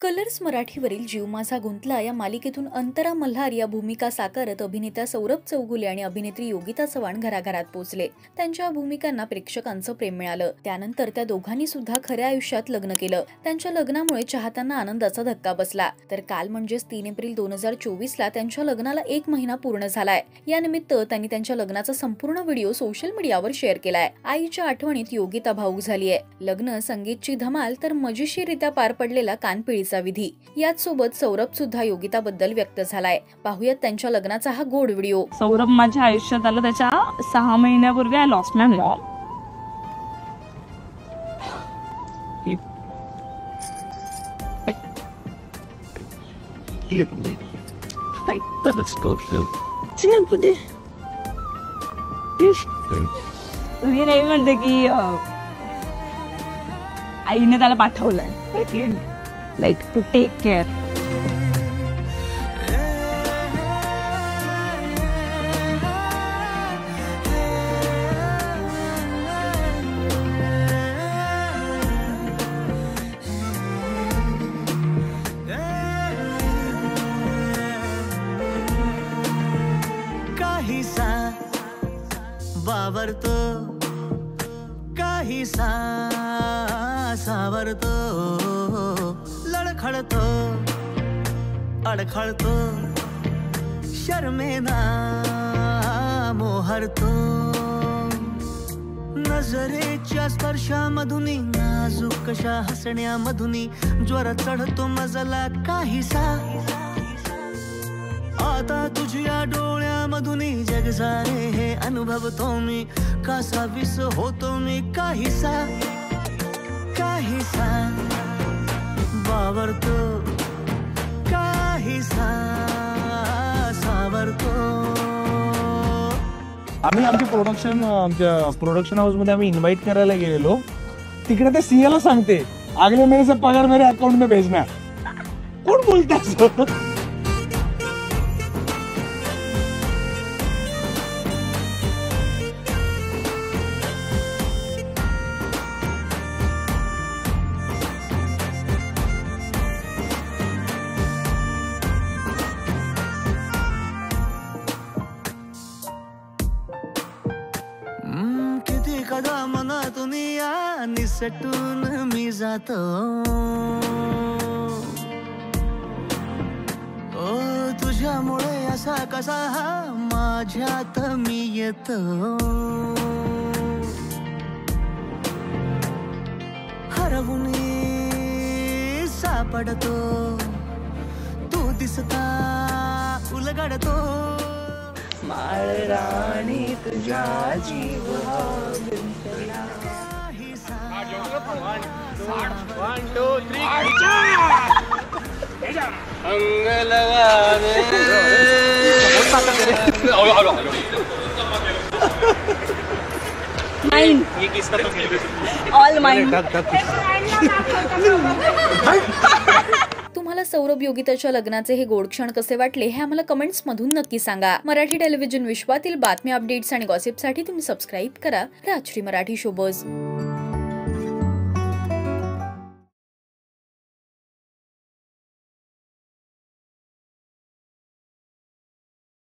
Colours मराठीवरील जीव माझा गुंतला या मालिकेतून अंतरा मल्हार या भूमिका साकारत अभिनेता सौरभ चौगुले आणि अभिनेत्री योगिता चव्हाण घराघरात पोहोचले। त्यांच्या भूमिकांना प्रेक्षकांचं प्रेम मिळालं। त्यानंतर त्या दोघांनी सुद्धा खऱ्या आयुष्यात लग्न केलं। त्यांच्या लग्नामुळे चाहत्यांना आनंदाचा धक्का बसला। तर काल म्हणजेच 3 एप्रिल 2024 ला त्यांच्या लग्नाला 1 महिना पूर्ण झालाय। या निमित्त त्यांनी त्यांच्या लग्नाचा संपूर्ण व्हिडिओ सोशल मीडियावर शेअर केलाय। आईच्या आठवणीत योगिता भावूक झालीय। लग्न संगीतची धमाल तर मजेशीररित्या पार पडलेला कानपिळी विधी याच सोबत सौरभ सुद्धा योगिताबद्दल व्यक्त झालाय। पाहूयात त्यांच्या लग्नाचा हा गोड व्हिडिओ। सौरभ माझ्या आयुष्यात आला त्याच्या 6 महिन्यापूर्वी। I lost my Maugham. तुम्ही नाही म्हणते की आईने त्याला पाठवलंय like to take care. काहीसा वावरतो, काहीसा सावरतो, लडखडतो अडखळतो, शर्मेना मोहरतो, नजरेच्या स्पर्शामधुनी, नाजूक कशा हसण्यामधुनी ज्वर चढतो मजला काहीसा। आता तुझ्या डोळ्यामधुनी जग सारे हे अनुभवतो मी, कसा विस होतो मी काहीसा, काहीसा वावरतो, काहीसा सावरतो। आम्ही आमच्या प्रोडक्शन हाऊस मध्ये आम्ही इन्व्हाइट करायला गेलेलो। तिकडे ते सीएला सांगते अगले महीने से पगार मेरे अकाउंट में भेजना। कोण बोलतात? किती कदा मनातून या निसटून मी जातो, ओ तुझ्यामुळे असा कसा हा माझ्यात मी येतो। हरवून सापडतो, तू दिसता उलगडतो, माळराणी तुझ्या जीव गुंतला काहीसा। 1 2 3 अंगलवाने माइन ये किसका ऑल माइन। तुम्हाला सौरभ योगिताच्या लग्नाचे हे गोड क्षण कसे वाटले हे आम्हाला कमेंट्स मधून नक्की सांगा। मराठी टेलिव्हिजन विश्वातील बातम्या, अपडेट्स आणि गॉसिपसाठी तुम्ही सबस्क्राइब करा राजश्री मराठी शोबज।